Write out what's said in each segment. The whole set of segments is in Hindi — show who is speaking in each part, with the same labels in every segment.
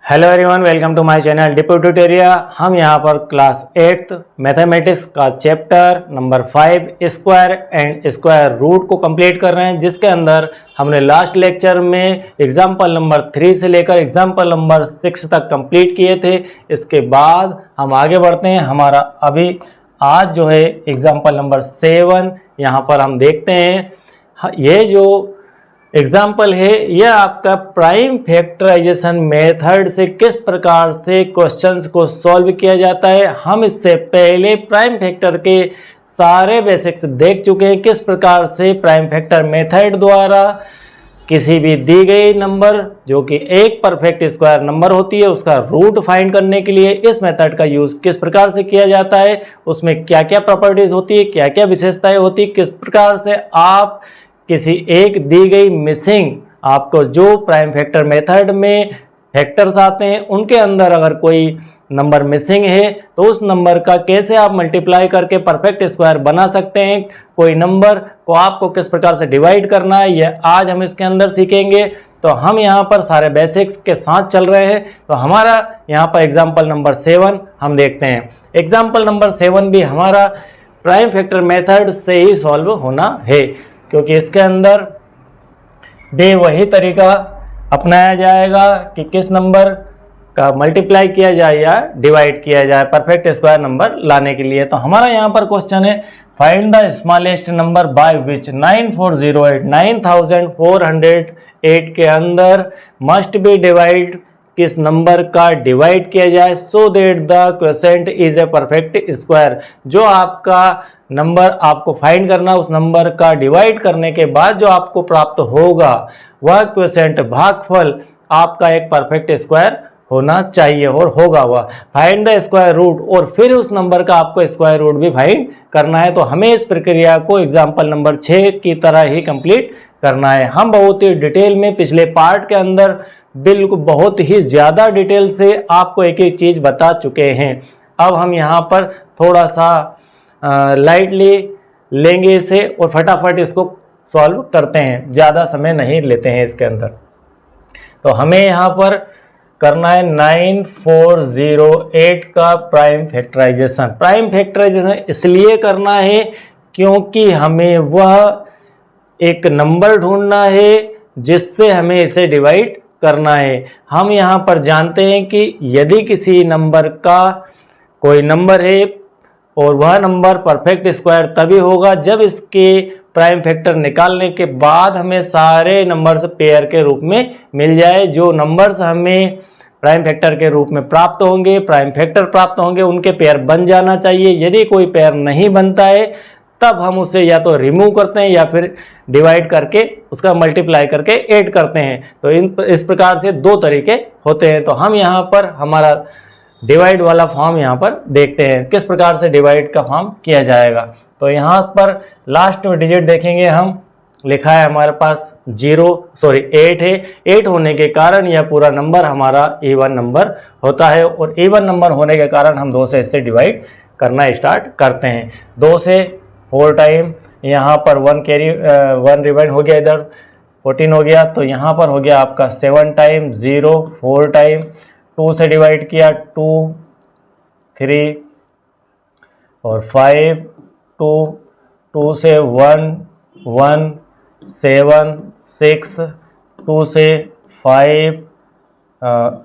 Speaker 1: Hello everyone, welcome to my channel Depo Tutoria. हम यहाँ पर क्लास 8th मैथमेटिक्स का chapter number 5 square and square root को कंप्लीट कर रहे हैं, जिसके अंदर हमने लास्ट लेक्चर में एग्जाम्पल नंबर 3 से लेकर एग्जाम्पल नंबर 6 तक कंप्लीट किए थे। इसके बाद हम आगे बढ़ते हैं। हमारा अभी आज जो है एग्जाम्पल नंबर 7 यहाँ पर हम देखते हैं। ये जो एग्जाम्पल है यह आपका प्राइम फैक्टराइजेशन मेथड से किस प्रकार से क्वेश्चंस को सॉल्व किया जाता है। हम इससे पहले प्राइम फैक्टर के सारे बेसिक्स देख चुके हैं, किस प्रकार से प्राइम फैक्टर मेथड द्वारा किसी भी दी गई नंबर जो कि एक परफेक्ट स्क्वायर नंबर होती है उसका रूट फाइंड करने के लिए इस मेथड का यूज किस प्रकार से किया जाता है, उसमें क्या क्या प्रॉपर्टीज होती है, क्या क्या विशेषताएं होती है, किस प्रकार से आप किसी एक दी गई मिसिंग आपको जो प्राइम फैक्टर मेथड में फैक्टर्स आते हैं उनके अंदर अगर कोई नंबर मिसिंग है तो उस नंबर का कैसे आप मल्टीप्लाई करके परफेक्ट स्क्वायर बना सकते हैं, कोई नंबर को आपको किस प्रकार से डिवाइड करना है, यह आज हम इसके अंदर सीखेंगे। तो हम यहाँ पर सारे बेसिक्स के साथ चल रहे हैं। तो हमारा यहाँ पर एग्जाम्पल नंबर 7 हम देखते हैं। एग्जाम्पल नंबर 7 भी हमारा प्राइम फैक्टर मेथड से ही सॉल्व होना है, क्योंकि इसके अंदर भी वही तरीका अपनाया जाएगा कि किस नंबर का मल्टीप्लाई किया जाए या डिवाइड किया जाए परफेक्ट स्क्वायर नंबर लाने के लिए। तो हमारा यहाँ पर क्वेश्चन है, find the smallest number by which 9408 9408 के अंदर मस्ट बी डिवाइड किस नंबर का डिवाइड किया जाए so that the quotient is a perfect square. जो आपका नंबर आपको फाइंड करना, उस नंबर का डिवाइड करने के बाद जो आपको प्राप्त होगा वह क्वोशिएंट भागफल आपका एक परफेक्ट स्क्वायर होना चाहिए और होगा वह। फाइंड द स्क्वायर रूट, और फिर उस नंबर का आपको स्क्वायर रूट भी फाइंड करना है। तो हमें इस प्रक्रिया को एग्जाम्पल नंबर 6 की तरह ही कंप्लीट करना है। हम बहुत ही डिटेल में पिछले पार्ट के अंदर बिल्कुल बहुत ही ज़्यादा डिटेल से आपको एक एक चीज़ बता चुके हैं। अब हम यहाँ पर थोड़ा सा लाइटली लेंगे इसे और फटाफट इसको सॉल्व करते हैं, ज़्यादा समय नहीं लेते हैं इसके अंदर। तो हमें यहाँ पर करना है 9408 का प्राइम फैक्टराइजेशन। प्राइम फैक्टराइजेशन इसलिए करना है क्योंकि हमें वह एक नंबर ढूंढना है जिससे हमें इसे डिवाइड करना है। हम यहाँ पर जानते हैं कि यदि किसी नंबर का कोई नंबर है और वह नंबर परफेक्ट स्क्वायर तभी होगा जब इसके प्राइम फैक्टर निकालने के बाद हमें सारे नंबर्स पेयर के रूप में मिल जाए। जो नंबर्स हमें प्राइम फैक्टर के रूप में प्राप्त होंगे, प्राइम फैक्टर प्राप्त होंगे, उनके पेयर बन जाना चाहिए। यदि कोई पेयर नहीं बनता है तब हम उसे या तो रिमूव करते हैं या फिर डिवाइड करके उसका मल्टीप्लाई करके ऐड करते हैं। तो इस प्रकार से दो तरीके होते हैं। तो हम यहाँ पर हमारा डिवाइड वाला फॉर्म यहाँ पर देखते हैं किस प्रकार से डिवाइड का फॉर्म किया जाएगा। तो यहाँ पर लास्ट में डिजिट देखेंगे हम, लिखा है हमारे पास 8 है। 8 होने के कारण यह पूरा नंबर हमारा इवन नंबर होता है और इवन नंबर होने के कारण हम 2 से इससे डिवाइड करना स्टार्ट करते हैं। 2 से 4 टाइम, यहाँ पर 1 रिमाइंड हो गया, इधर 14 हो गया। तो यहाँ पर हो गया आपका 7 टाइम, 0 4 टाइम, 2 से डिवाइड किया 2 3 और 5 2 से 1 1 7 6 2 से 5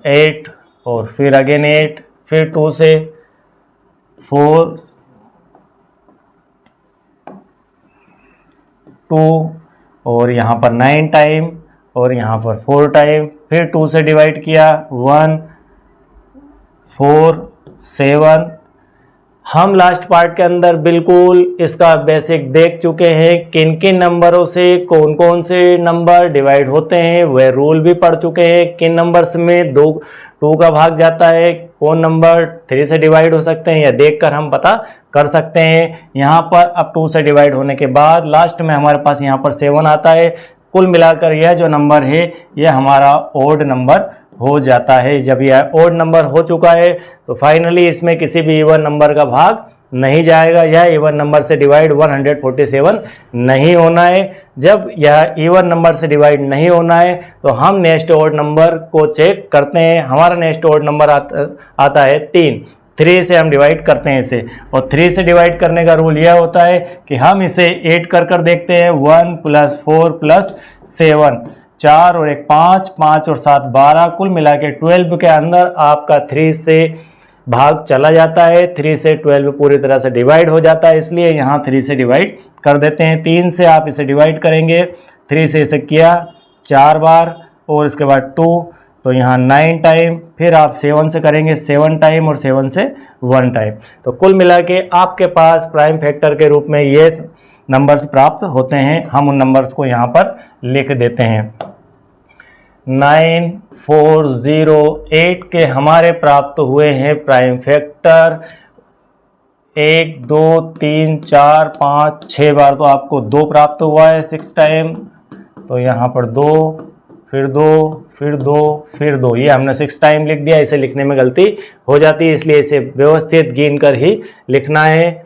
Speaker 1: 8 और फिर अगेन 8, फिर 2 से 4 2 और यहाँ पर 9 टाइम और यहाँ पर 4 टाइम, फिर 2 से डिवाइड किया 1 4 7। हम लास्ट पार्ट के अंदर बिल्कुल इसका बेसिक देख चुके हैं, किन किन नंबरों से कौन कौन से नंबर डिवाइड होते हैं वह रूल भी पढ़ चुके हैं। किन नंबर्स में 2 का भाग जाता है, कौन नंबर 3 से डिवाइड हो सकते हैं, यह देखकर हम पता कर सकते हैं। यहाँ पर अब 2 से डिवाइड होने के बाद लास्ट में हमारे पास यहाँ पर 7 आता है। कुल मिलाकर यह जो नंबर है यह हमारा ओड नंबर हो जाता है। जब यह ओड नंबर हो चुका है तो फाइनली इसमें किसी भी इवन नंबर का भाग नहीं जाएगा, यह इवन नंबर से डिवाइड 147 नहीं होना है। जब यह इवन नंबर से डिवाइड नहीं होना है तो हम नेक्स्ट ऑड नंबर को चेक करते हैं। हमारा नेक्स्ट ऑड नंबर आता है 3 से हम डिवाइड करते हैं इसे, और 3 से डिवाइड करने का रूल यह होता है कि हम इसे ऐड कर देखते हैं। 1 + 4 + 7, 4 और 1 5, 5 और 7 12, कुल मिला के 12 के अंदर आपका 3 से भाग चला जाता है। 3 से 12 पूरी तरह से डिवाइड हो जाता है, इसलिए यहाँ 3 से डिवाइड कर देते हैं। 3 से आप इसे डिवाइड करेंगे, 3 से इसे किया 4 बार और इसके बाद 2, तो यहाँ 9 टाइम, फिर आप 7 से करेंगे 7 टाइम और 7 से 1 टाइम। तो कुल मिला के आपके पास प्राइम फैक्टर के रूप में ये नंबर्स प्राप्त होते हैं। हम उन नंबर्स को यहाँ पर लिख देते हैं। 9408 के हमारे प्राप्त हुए हैं प्राइम फैक्टर 1 2 3 4 5 6 बार, तो आपको 2 प्राप्त हुआ है 6 टाइम। तो यहाँ पर 2 फिर 2 फिर 2 फिर 2, ये हमने 6 टाइम लिख दिया। इसे लिखने में गलती हो जाती है, इसलिए इसे व्यवस्थित गिन कर ही लिखना है।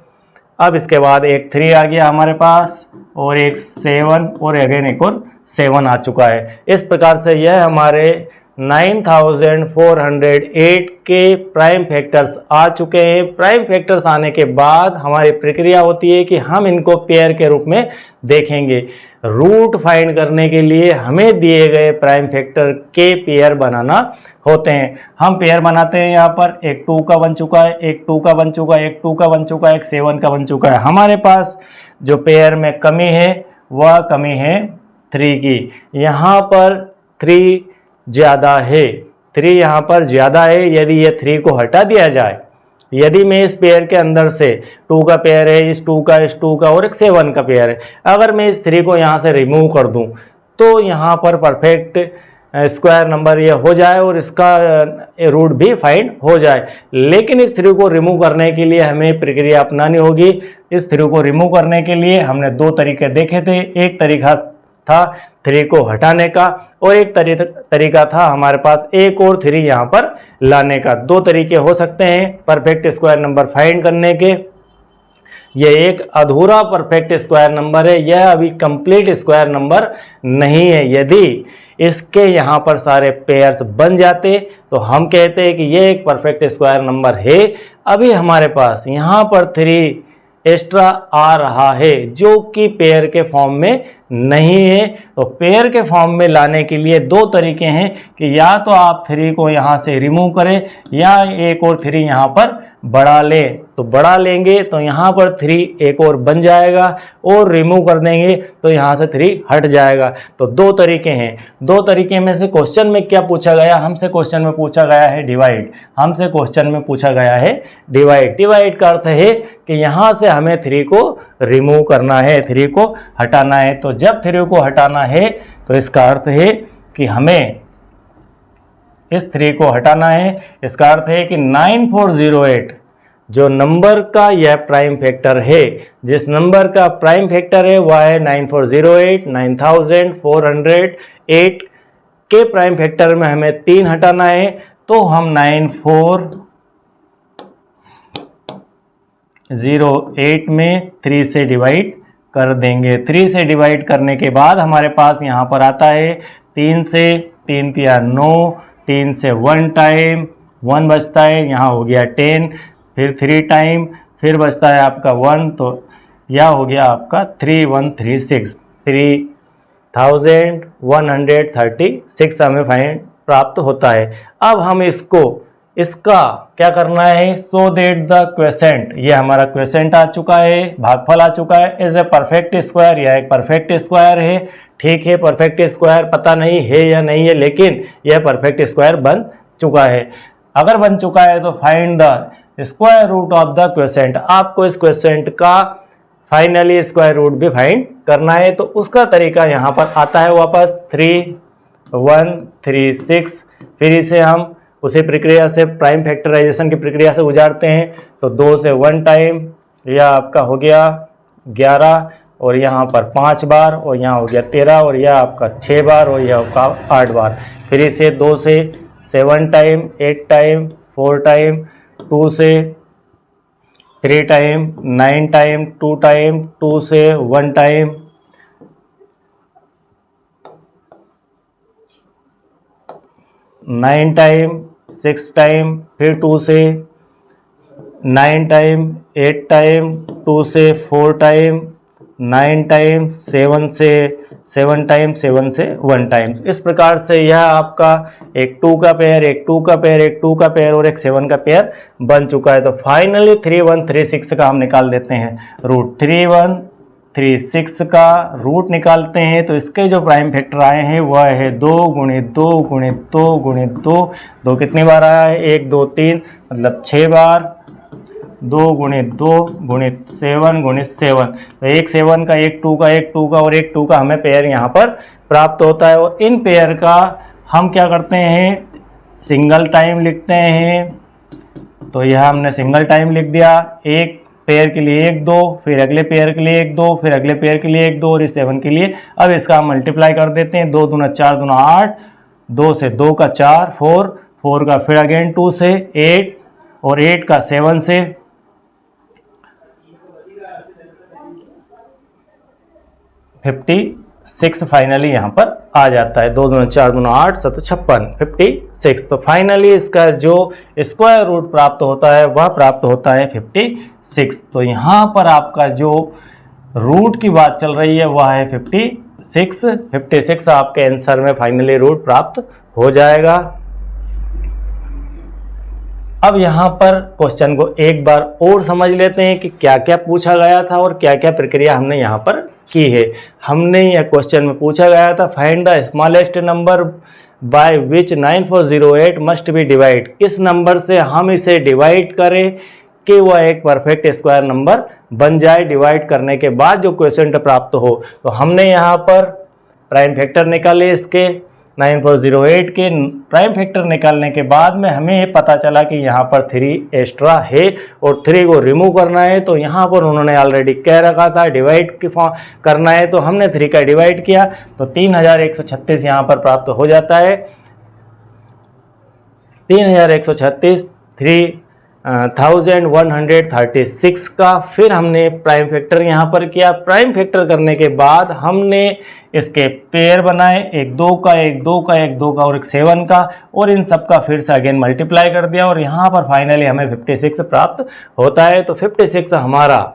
Speaker 1: अब इसके बाद एक 3 आ गया हमारे पास और एक 7 और अगेन एक और 7 आ चुका है। इस प्रकार से यह हमारे 9408 के प्राइम फैक्टर्स आ चुके हैं। प्राइम फैक्टर्स आने के बाद हमारी प्रक्रिया होती है कि हम इनको पेयर के रूप में देखेंगे। रूट फाइंड करने के लिए हमें दिए गए प्राइम फैक्टर के पेयर बनाना होते हैं। हम पेयर बनाते हैं। यहाँ पर एक 2 का बन चुका है, एक 2 का बन चुका है, एक 2 का बन चुका है, एक 7 का बन चुका है। हमारे पास जो पेयर में कमी है वह कमी है 3 की। यहाँ पर 3 ज़्यादा है, 3 यहाँ पर ज़्यादा है। यदि ये 3 को हटा दिया जाए, यदि मैं इस पेयर के अंदर से 2 का पेयर है, इस 2 का और एक 7 का पेयर है, अगर मैं इस 3 को यहाँ से रिमूव कर दूँ तो यहाँ पर परफेक्ट स्क्वायर नंबर ये हो जाए और इसका रूट भी फाइंड हो जाए। लेकिन इस 3 को रिमूव करने के लिए हमें प्रक्रिया अपनानी होगी। इस 3 को रिमूव करने के लिए हमने 2 तरीके देखे थे। एक तरीका था 3 को हटाने का और एक तरीका था हमारे पास एक और 3 यहाँ पर लाने का। 2 तरीके हो सकते हैं परफेक्ट स्क्वायर नंबर फाइंड करने के। यह एक अधूरा परफेक्ट स्क्वायर नंबर है, यह अभी कंप्लीट स्क्वायर नंबर नहीं है। यदि इसके यहाँ पर सारे पेयर्स बन जाते तो हम कहते हैं कि यह एक परफेक्ट स्क्वायर नंबर है। अभी हमारे पास यहाँ पर 3 एक्स्ट्रा आ रहा है जो कि पेयर के फॉर्म में नहीं है। तो पेयर के फॉर्म में लाने के लिए 2 तरीके हैं कि या तो आप 3 को यहाँ से रिमूव करें या एक और 3 यहाँ पर बढ़ा लें। तो बढ़ा लेंगे तो यहाँ पर 3 एक और बन जाएगा और रिमूव कर देंगे तो यहाँ से 3 हट जाएगा। तो 2 तरीके हैं। 2 तरीके में से क्वेश्चन में क्या पूछा गया? हमसे क्वेश्चन में पूछा गया है डिवाइड। हमसे क्वेश्चन में पूछा गया है डिवाइड। डिवाइड का अर्थ है कि यहाँ से हमें 3 को रिमूव करना है, 3 को हटाना है। तो जब 3 को हटाना है तो इसका अर्थ है कि हमें इस 3 को हटाना है। इसका अर्थ है कि 9408 जो नंबर का यह प्राइम फैक्टर है, जिस नंबर का प्राइम फैक्टर है वह है 9408। 9408 के प्राइम फैक्टर में हमें 3 हटाना है, तो हम 9408 में 3 से डिवाइड कर देंगे। 3 से डिवाइड करने के बाद हमारे पास यहाँ पर आता है 3 से 3 तिया 9, 3 से 1 टाइम 1 बचता है, यहाँ हो गया 10, फिर 3 टाइम, फिर बचता है आपका 1, तो यह हो गया आपका 3136। 3136 हमें फाइंड प्राप्त होता है। अब हम इसका क्या करना है? सो दैट द क्वेसेंट, ये हमारा क्वेसेंट आ चुका है, भागफल आ चुका है, इज ए परफेक्ट स्क्वायर। यह एक परफेक्ट स्क्वायर है। ठीक है, परफेक्ट स्क्वायर पता नहीं है या नहीं है, लेकिन यह परफेक्ट स्क्वायर बन चुका है। अगर बन चुका है तो find the square root of the quotient. आपको इस क्वेसेंट का फाइनली स्क्वायर रूट भी फाइंड करना है। तो उसका तरीका यहाँ पर आता है वापस 3136। फिर इसे हम उसी प्रक्रिया से प्राइम फैक्टराइजेशन की प्रक्रिया से गुजारते हैं। तो 2 से 1 टाइम, यह आपका हो गया 11 और यहाँ पर 5 बार और यहाँ हो गया 13 और यह आपका 6 बार और यह आपका 8 बार। फिर इसे 2 से 7 टाइम, 8 टाइम, 4 टाइम, 2 से 3 टाइम, 9 टाइम, 2 टाइम, 2 से 1 टाइम, 9 टाइम, 6 टाइम, फिर 2 से 9 टाइम, 8 टाइम, 2 से 4 टाइम, 9 टाइम, 7 से 7 टाइम, 7 से 1 टाइम। इस प्रकार से यह आपका एक 2 का पेयर, एक 2 का पेयर, एक 2 का पेयर और एक 7 का पेयर बन चुका है। तो फाइनली 3136 का हम निकाल देते हैं रूट। 3136 का रूट निकालते हैं तो इसके जो प्राइम फैक्टर आए हैं वह है 2 गुणित 2 गुणित 2 गुणित 2। 2 कितनी बार आया है? 1 2 3 मतलब 6 बार। 2 गुणित 2 गुणित 7 गुणित 7, तो एक 7 का, एक 2 का, एक 2 का और एक 2 का हमें पेयर यहाँ पर प्राप्त होता है। और इन पेयर का हम क्या करते हैं? सिंगल टाइम लिखते हैं। तो यह हमने सिंगल टाइम लिख दिया। एक पेयर के लिए 1 2, फिर अगले पेयर के लिए 1 2, फिर अगले पेयर के लिए 1 2 और इस 7 के लिए। अब इसका हम मल्टीप्लाई कर देते हैं। 2 दूना 4 दूना 8, 2 से 2 का 4, 4 का फिर अगेन 2 से 8 और 8 का 7 से 56 फाइनली यहाँ पर आ जाता है। 2 दूना 4 दूना 8 7 56 56। तो फाइनली इसका जो स्क्वायर रूट प्राप्त होता है वह प्राप्त होता है 56। तो यहाँ पर आपका जो रूट की बात चल रही है वह है 56। 56 आपके आंसर में फाइनली रूट प्राप्त हो जाएगा। अब यहाँ पर क्वेश्चन को एक बार और समझ लेते हैं कि क्या क्या पूछा गया था और क्या क्या प्रक्रिया हमने यहाँ पर की है। हमने यह क्वेश्चन में पूछा गया था find the smallest number by which 9408 must be divide. किस नंबर से हम इसे डिवाइड करें कि वह एक परफेक्ट स्क्वायर नंबर बन जाए। डिवाइड करने के बाद जो क्वेश्चन प्राप्त हो। तो हमने यहाँ पर प्राइम फैक्टर निकाले इसके 9408 के। प्राइम फैक्टर निकालने के बाद में हमें पता चला कि यहाँ पर 3 एक्स्ट्रा है और 3 को रिमूव करना है। तो यहाँ पर उन्होंने ऑलरेडी कह रखा था डिवाइड करना है, तो हमने 3 का डिवाइड किया तो 3136 यहाँ पर प्राप्त हो जाता है। 3136 3136 का फिर हमने प्राइम फैक्टर यहाँ पर किया। प्राइम फैक्टर करने के बाद हमने इसके पेयर बनाए, एक 2 का, एक 2 का, एक 2 का और एक 7 का, और इन सब का फिर से अगेन मल्टीप्लाई कर दिया और यहाँ पर फाइनली हमें 56 प्राप्त होता है। तो 56 हमारा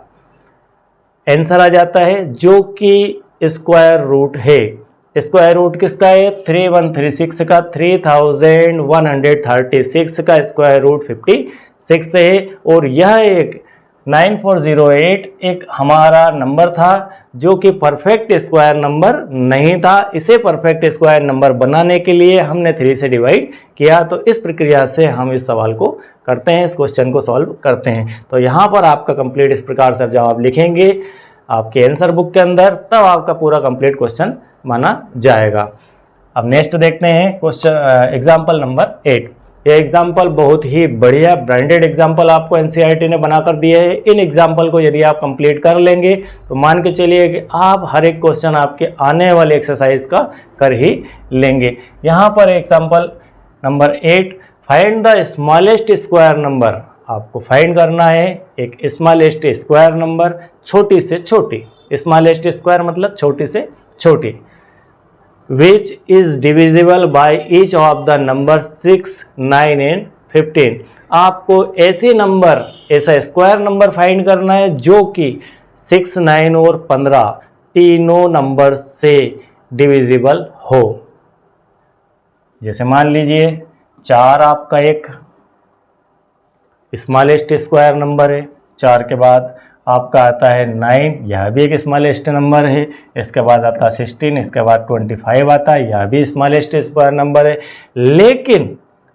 Speaker 1: आंसर आ जाता है जो कि स्क्वायर रूट है। स्क्वायर रूट किसका है? 3136 का 3136 का स्क्वायर रूट 56 है। और यह एक 9408 एक हमारा नंबर था जो कि परफेक्ट स्क्वायर नंबर नहीं था। इसे परफेक्ट स्क्वायर नंबर बनाने के लिए हमने 3 से डिवाइड किया। तो इस प्रक्रिया से हम इस सवाल को करते हैं, इस क्वेश्चन को सॉल्व करते हैं। तो यहाँ पर आपका कंप्लीट इस प्रकार से जवाब लिखेंगे आपके आंसर बुक के अंदर, तब आपका पूरा कंप्लीट क्वेश्चन माना जाएगा। अब नेक्स्ट देखते हैं क्वेश्चन एग्जाम्पल नंबर 8। ये एग्जाम्पल बहुत ही बढ़िया ब्रांडेड एग्जाम्पल आपको एनसीईआरटी ने बनाकर दिए है। इन एग्जाम्पल को यदि आप कंप्लीट कर लेंगे तो मान के चलिए कि आप हर एक क्वेश्चन आपके आने वाले एक्सरसाइज का कर ही लेंगे। यहाँ पर example number 8, find the smallest square number. आपको फाइंड करना है एक स्मॉलेस्ट स्क्वायर नंबर, छोटी से छोटी। स्मॉलेस्ट स्क्वायर मतलब छोटी से छोटी। Which is divisible by each of the number 6, 9 and 15। आपको ऐसे नंबर, ऐसा स्क्वायर नंबर फाइंड करना है जो कि 6, 9 और 15 तीनों नंबर से डिविजिबल हो। जैसे मान लीजिए 4 आपका एक स्मॉलेस्ट स्क्वायर नंबर है, 4 के बाद आपका आता है 9, यह भी एक स्मॉलेस्ट नंबर है। इसके बाद आता है 16, इसके बाद 25 आता है, यह भी स्मॉलेस्ट स्क्वायर नंबर है।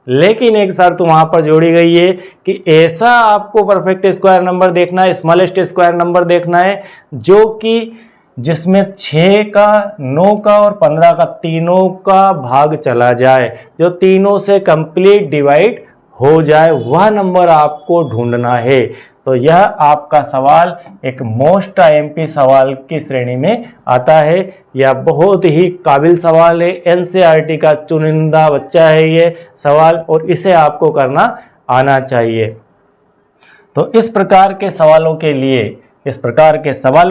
Speaker 1: लेकिन एक शर्त वहाँ पर जोड़ी गई है कि ऐसा आपको परफेक्ट स्क्वायर नंबर देखना है, स्मॉलेस्ट स्क्वायर नंबर देखना है जो कि जिसमें 6 का, 9 का और 15 का तीनों का भाग चला जाए, जो तीनों से कंप्लीट डिवाइड हो जाए, वह नंबर आपको ढूंढना है। तो यह आपका सवाल एक मोस्ट आईएमपी सवाल की श्रेणी में आता है। यह बहुत ही काबिल सवाल है, एनसीईआरटी का चुनिंदा बच्चा है ये सवाल, और इसे आपको करना आना चाहिए। तो इस प्रकार के सवालों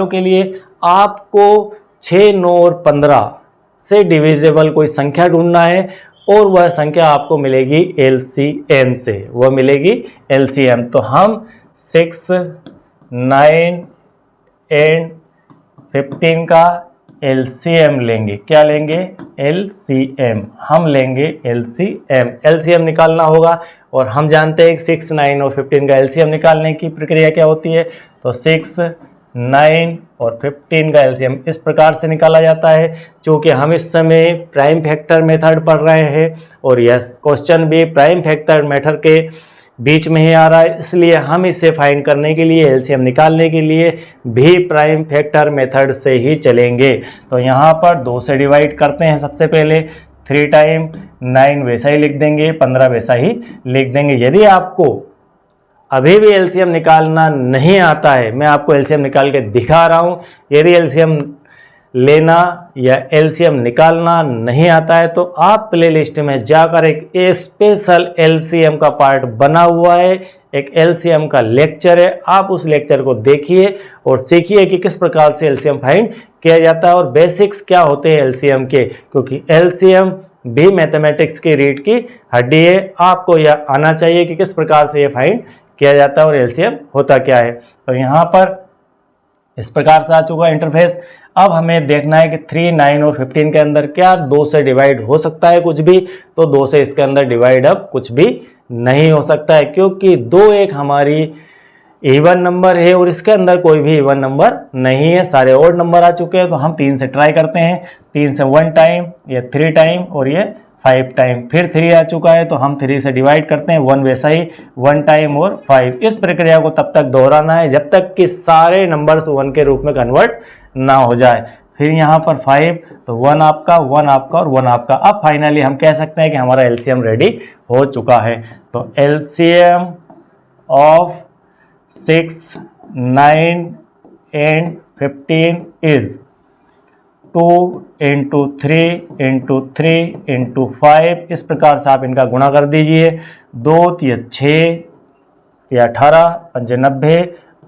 Speaker 1: के लिए आपको 6, 9 और 15 से डिविजिबल कोई संख्या ढूंढना है और वह संख्या आपको मिलेगी LCM से, वह मिलेगी LCM। तो हम 6, 9 एंड 15 का LCM लेंगे। क्या लेंगे? LCM। हम लेंगे LCM। LCM निकालना होगा और हम जानते हैं कि 6, 9 और 15 का LCM निकालने की प्रक्रिया क्या होती है। तो 6, 9 और 15 का LCM इस प्रकार से निकाला जाता है। चूँकि हम इस समय प्राइम फैक्टर मेथड पढ़ रहे हैं और यह क्वेश्चन भी प्राइम फैक्टर मेथड के बीच में ही आ रहा है, इसलिए हम इसे फाइंड करने के लिए, LCM निकालने के लिए भी प्राइम फैक्टर मेथड से ही चलेंगे। तो यहाँ पर 2 से डिवाइड करते हैं। सबसे पहले 3 टाइम 9 वैसा ही लिख देंगे, 15 वैसा ही लिख देंगे। यदि आपको अभी भी LCM निकालना नहीं आता है, मैं आपको LCM निकाल के दिखा रहा हूँ, यदि LCM लेना या LCM निकालना नहीं आता है तो आप प्लेलिस्ट में जाकर एक स्पेशल LCM का पार्ट बना हुआ है, एक LCM का लेक्चर है, आप उस लेक्चर को देखिए और सीखिए कि किस प्रकार से LCM फाइंड किया जाता है और बेसिक्स क्या होते हैं LCM के, क्योंकि LCM भी मैथमेटिक्स की रीढ़ की हड्डी है। आपको यह आना चाहिए कि किस प्रकार से ये फाइंड किया जाता है और LCM होता क्या है। तो यहाँ पर इस प्रकार से आ चुका इंटरफेस। अब हमें देखना है कि 3, 9 और 15 के अंदर क्या 2 से डिवाइड हो सकता है कुछ भी, तो 2 से इसके अंदर डिवाइड अब कुछ भी नहीं हो सकता है, क्योंकि 2 एक हमारी इवन नंबर है और इसके अंदर कोई भी इवन नंबर नहीं है, सारे ऑड नंबर आ चुके हैं। तो हम 3 से ट्राई करते हैं। 3 से 1 टाइम, ये 3 टाइम और ये 5 टाइम, फिर 3 आ चुका है तो हम 3 से डिवाइड करते हैं। 1 वैसा ही 1 टाइम और 5। इस प्रक्रिया को तब तक दोहराना है जब तक कि सारे नंबर्स 1 के रूप में कन्वर्ट ना हो जाए। फिर यहाँ पर 5, तो 1 आपका, 1 आपका और 1 आपका। अब फाइनली हम कह सकते हैं कि हमारा LCM रेडी हो चुका है। तो LCM ऑफ 6, 9 एंड 15 इज 2 × 3 × 3 × 5। इस प्रकार से आप इनका गुणा कर दीजिए। 2 × 6 या 18, 5 90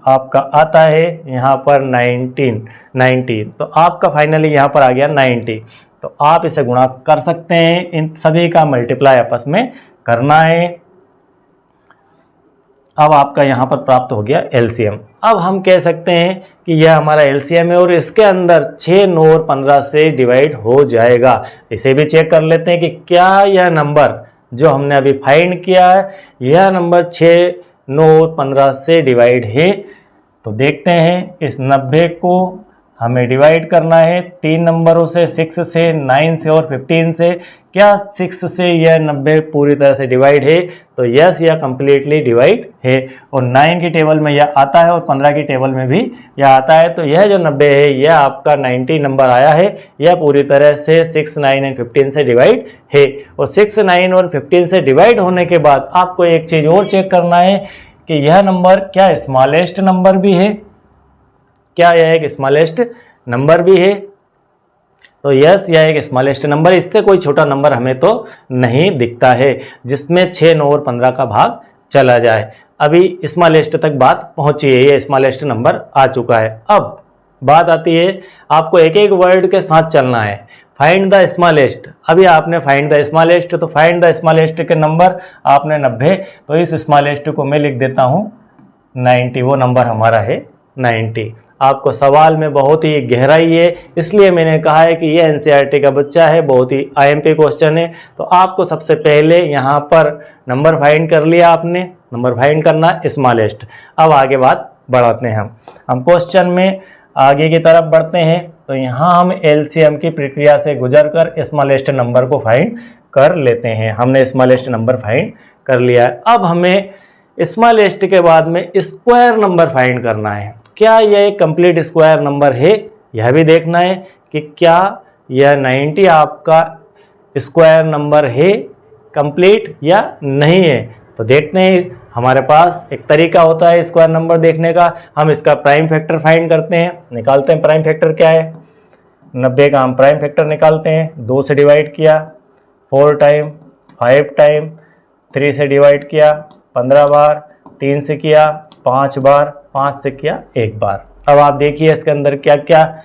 Speaker 1: आपका आता है यहाँ पर 19। तो आपका फाइनली यहाँ पर आ गया 90। तो आप इसे गुणा कर सकते हैं, इन सभी का मल्टीप्लाई आपस में करना है। अब आपका यहाँ पर प्राप्त हो गया LCM। अब हम कह सकते हैं कि यह हमारा LCM है और इसके अंदर 6, 9 और 15 से डिवाइड हो जाएगा। इसे भी चेक कर लेते हैं कि क्या यह नंबर जो हमने अभी फाइंड किया है, यह नंबर 6, 9 और 15 से डिवाइड है। तो देखते हैं, इस 90 को हमें डिवाइड करना है 3 नंबरों से, 6 से, 9 से और 15 से। क्या 6 से यह 90 पूरी तरह से डिवाइड है? तो यस, यह कंप्लीटली डिवाइड है और 9 की टेबल में यह आता है और 15 की टेबल में भी यह आता है। तो यह जो 90 है यह आपका 90 नंबर आया है, यह पूरी तरह से 6, 9 एंड 15 से डिवाइड है। और 6, 9 और 15 से डिवाइड होने के बाद आपको एक चीज़ और चेक करना है कि यह नंबर क्या स्मॉलेस्ट नंबर भी है, क्या यह एक स्मॉलेस्ट नंबर भी है? तो यस, यह एक स्मॉलेस्ट नंबर, इससे कोई छोटा नंबर हमें तो नहीं दिखता है जिसमें 6, 9 और 15 का भाग चला जाए। अभी स्मॉलेस्ट तक बात पहुंची है, यह स्मॉलेस्ट नंबर आ चुका है। अब बात आती है, आपको एक एक वर्ड के साथ चलना है। फाइंड द स्मॉलेस्ट, अभी आपने फाइंड द स्मॉलेस्ट, तो फाइंड द स्मॉलेस्ट के नंबर आपने 90, तो इस स्मॉलेस्ट को मैं लिख देता हूँ 90, वो नंबर हमारा है 90। आपको सवाल में बहुत ही गहराई है, इसलिए मैंने कहा है कि यह NCERT का बच्चा है, बहुत ही IMP क्वेश्चन है। तो आपको सबसे पहले यहाँ पर नंबर फाइंड कर लिया आपने, नंबर फाइंड करना स्मॉलेस्ट। अब आगे बात बढ़ाते हैं, हम क्वेश्चन में आगे की तरफ बढ़ते हैं। तो यहाँ हम LCM की प्रक्रिया से गुजरकर स्मॉलेस्ट नंबर को फाइंड कर लेते हैं। हमने स्मॉलेस्ट नंबर फाइंड कर लिया है। अब हमें स्मॉलेस्ट के बाद में स्क्वायर नंबर फाइंड करना है। क्या यह एक कंप्लीट स्क्वायर नंबर है, यह भी देखना है कि क्या यह 90 आपका स्क्वायर नंबर है कंप्लीट या नहीं है। तो देखते हैं, हमारे पास एक तरीका होता है स्क्वायर नंबर देखने का। हम इसका प्राइम फैक्टर फाइंड करते हैं, निकालते हैं प्राइम फैक्टर क्या है। 90 का हम प्राइम फैक्टर निकालते हैं। 2 से डिवाइड किया 4 टाइम, 5 टाइम, 3 से डिवाइड किया 15 बार, 3 से किया 5 बार, 5 से किया 1 बार। अब आप देखिए इसके अंदर क्या क्या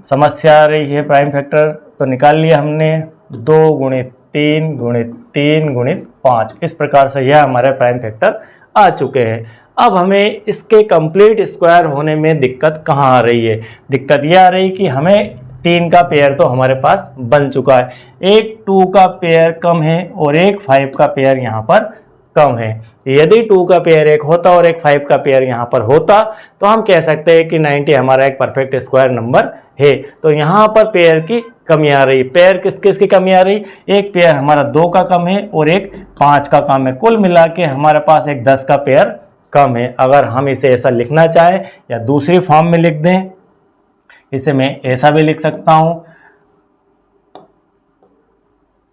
Speaker 1: समस्या आ रही है। प्राइम फैक्टर तो निकाल लिया हमने, 2 गुणित 3 गुणित 3 गुणित 5, इस प्रकार से यह हमारे प्राइम फैक्टर आ चुके हैं। अब हमें इसके कंप्लीट स्क्वायर होने में दिक्कत कहाँ आ रही है? दिक्कत यह आ रही कि हमें 3 का पेयर तो हमारे पास बन चुका है, एक 2 का पेयर कम है और एक 5 का पेयर यहाँ पर कम है। यदि 2 का पेयर एक होता और एक 5 का पेयर यहाँ पर होता तो हम कह सकते हैं कि 90 हमारा एक परफेक्ट स्क्वायर नंबर है। तो यहाँ पर पेयर की कमी आ रही। पेयर किस किस की कमी आ रही? एक पेयर हमारा 2 का कम है और एक 5 का कम है। कुल मिला के हमारे पास एक 10 का पेयर कम है। अगर हम इसे ऐसा लिखना चाहें या दूसरी फॉर्म में लिख दें, इसे मैं ऐसा भी लिख सकता हूं,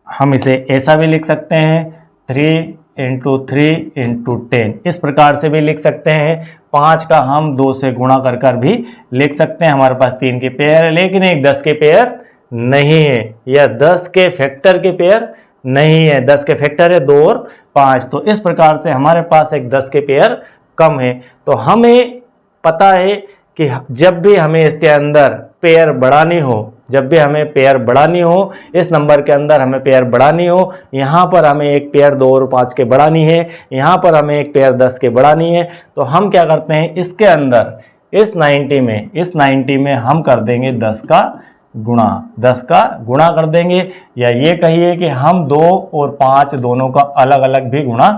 Speaker 1: हम इसे ऐसा भी लिख सकते हैं 3 × 3 × 10, इस प्रकार से भी लिख सकते हैं। 5 का हम 2 से गुणा कर कर भी लिख सकते हैं। हमारे पास 3 के पेयर है लेकिन एक 10 के पेयर नहीं है, या 10 के फैक्टर के पेयर नहीं है। 10 के फैक्टर है 2 और 5, तो इस प्रकार से हमारे पास एक 10 के पेयर कम है। तो हमें पता है कि जब भी हमें इसके अंदर पेयर बढ़ानी हो, जब भी हमें पेयर बढ़ानी हो, इस नंबर के अंदर हमें पेयर बढ़ानी हो, यहाँ पर हमें एक पेयर 2 और 5 के बढ़ानी है, यहाँ पर हमें एक पेयर 10 के बढ़ानी है, तो हम क्या करते हैं इसके अंदर इस 90 में हम कर देंगे 10 का गुणा कर देंगे, या ये कहिए कि हम 2 और 5 दोनों का अलग अलग भी गुणा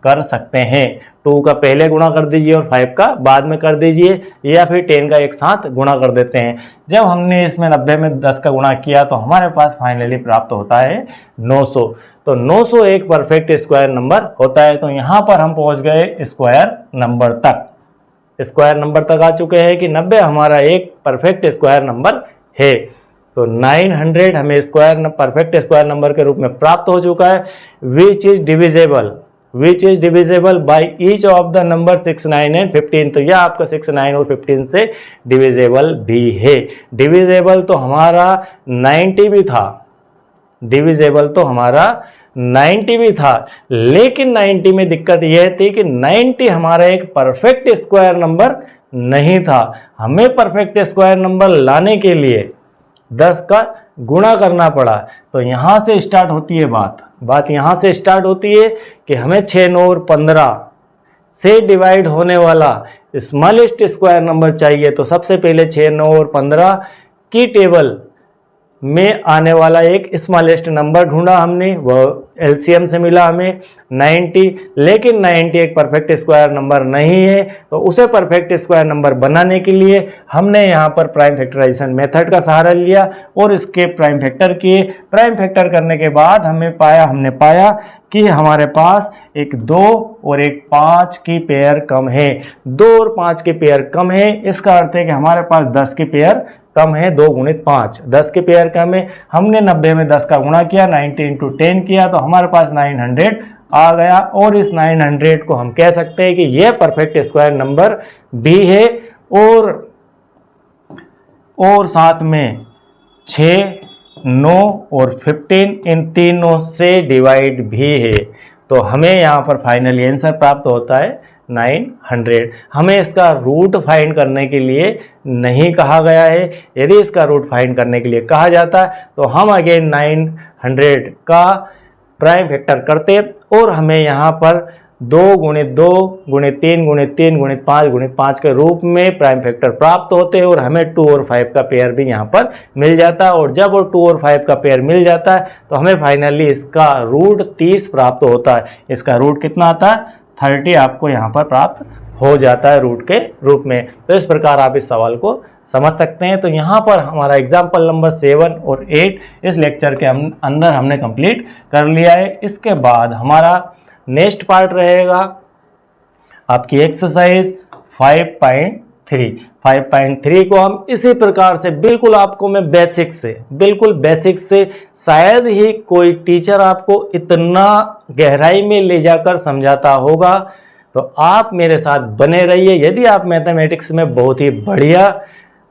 Speaker 1: कर सकते हैं। 2 का पहले गुणा कर दीजिए और 5 का बाद में कर दीजिए, या फिर 10 का एक साथ गुणा कर देते हैं। जब हमने इसमें 90 में 10 का गुणा किया तो हमारे पास फाइनली प्राप्त होता है 900। तो 900 एक परफेक्ट स्क्वायर नंबर होता है। तो यहाँ पर हम पहुँच गए स्क्वायर नंबर तक आ चुके हैं कि 90 हमारा एक परफेक्ट स्क्वायर नंबर है। तो 900 हमें परफेक्ट स्क्वायर नंबर के रूप में प्राप्त हो चुका है। Which is divisible by each of the number 6, 9 and 15। तो यह आपका 6, 9 और 15 से डिविजेबल भी है। डिविजेबल तो हमारा 90 भी था, लेकिन 90 में दिक्कत यह थी कि 90 हमारा एक परफेक्ट स्क्वायर नंबर नहीं था। हमें परफेक्ट स्क्वायर नंबर लाने के लिए 10 का गुणा करना पड़ा। तो यहाँ से स्टार्ट होती है बात यहाँ से स्टार्ट होती है कि हमें 6, 9 और 15 से डिवाइड होने वाला स्मॉलेस्ट स्क्वायर नंबर चाहिए। तो सबसे पहले 6, 9 और 15 की टेबल में आने वाला एक स्मॉलेस्ट नंबर ढूंढा हमने, वह एलसीएम से मिला हमें 90, लेकिन 90 एक परफेक्ट स्क्वायर नंबर नहीं है। तो उसे परफेक्ट स्क्वायर नंबर बनाने के लिए हमने यहाँ पर प्राइम फैक्टराइजेशन मेथड का सहारा लिया और इसके प्राइम फैक्टर किए। प्राइम फैक्टर करने के बाद हमने पाया कि हमारे पास एक 2 और एक 5 की पेयर कम है। 2 और 5 के पेयर कम है, इसका अर्थ है कि हमारे पास 10 के पेयर कम है। 2 गुणित 5, 10 के पेयर कम है। हमने 90 में 10 का गुणा किया, 90 × 10 किया, तो हमारे पास 900 आ गया। और इस 900 को हम कह सकते हैं कि यह परफेक्ट स्क्वायर नंबर भी है और साथ में 6, 9 और 15 इन तीनों से डिवाइड भी है। तो हमें यहाँ पर फाइनली आंसर प्राप्त होता है 900। हमें इसका रूट फाइंड करने के लिए नहीं कहा गया है। यदि इसका रूट फाइंड करने के लिए कहा जाता तो हम अगेन 900 का प्राइम फैक्टर करते और हमें यहाँ पर 2 गुणित 2 गुणित 3 गुणित 3 गुणित 5 गुणित 5 के रूप में प्राइम फैक्टर प्राप्त होते और हमें 2 और 5 का पेयर भी यहाँ पर मिल जाता है। और जब 2 और 5 का पेयर मिल जाता है तो हमें फाइनली इसका रूट 30 प्राप्त होता है। इसका रूट कितना आता है? 30 आपको यहाँ पर प्राप्त हो जाता है रूट के रूप में। तो इस प्रकार आप इस सवाल को समझ सकते हैं। तो यहाँ पर हमारा एग्जाम्पल नंबर 7 और 8 इस लेक्चर के अंदर हमने कंप्लीट कर लिया है। इसके बाद हमारा नेक्स्ट पार्ट रहेगा आपकी एक्सरसाइज 5.3 को हम इसी प्रकार से बिल्कुल आपको मैं बेसिक से शायद ही कोई टीचर आपको इतना गहराई में ले जाकर समझाता होगा। तो आप मेरे साथ बने रहिए। यदि आप मैथमेटिक्स में बहुत ही बढ़िया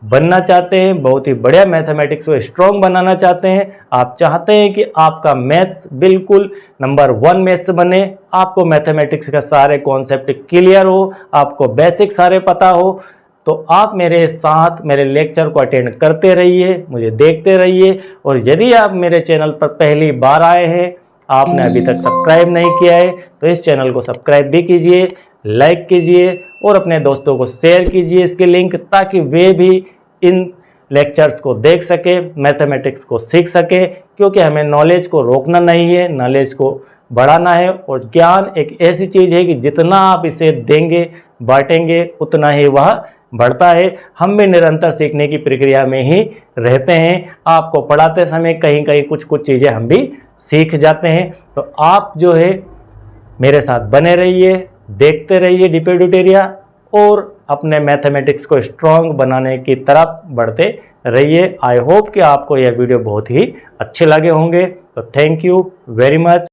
Speaker 1: बनना चाहते हैं, बहुत ही बढ़िया मैथमेटिक्स को स्ट्रॉन्ग बनाना चाहते हैं, आप चाहते हैं कि आपका मैथ्स बिल्कुल नंबर 1 मैथ्स बने, आपको मैथमेटिक्स का सारे कॉन्सेप्ट क्लियर हो, आपको बेसिक सारे पता हो, तो आप मेरे साथ मेरे लेक्चर को अटेंड करते रहिए, मुझे देखते रहिए। और यदि आप मेरे चैनल पर पहली बार आए हैं, आपने अभी तक सब्सक्राइब नहीं किया है, तो इस चैनल को सब्सक्राइब भी कीजिए, लाइक कीजिए और अपने दोस्तों को शेयर कीजिए इसके लिंक, ताकि वे भी इन लेक्चर्स को देख सके, मैथमेटिक्स को सीख सके। क्योंकि हमें नॉलेज को रोकना नहीं है, नॉलेज को बढ़ाना है। और ज्ञान एक ऐसी चीज़ है कि जितना आप इसे देंगे, बांटेंगे, उतना ही वह बढ़ता है। हम भी निरंतर सीखने की प्रक्रिया में ही रहते हैं। आपको पढ़ाते समय कहीं कहीं कुछ चीज़ें हम भी सीख जाते हैं। तो आप जो है मेरे साथ बने रहिए, देखते रहिए डीपी ट्यूटोरिया और अपने मैथमेटिक्स को स्ट्रॉन्ग बनाने की तरफ बढ़ते रहिए। आई होप कि आपको यह वीडियो बहुत ही अच्छे लगे होंगे। तो थैंक यू वेरी मच।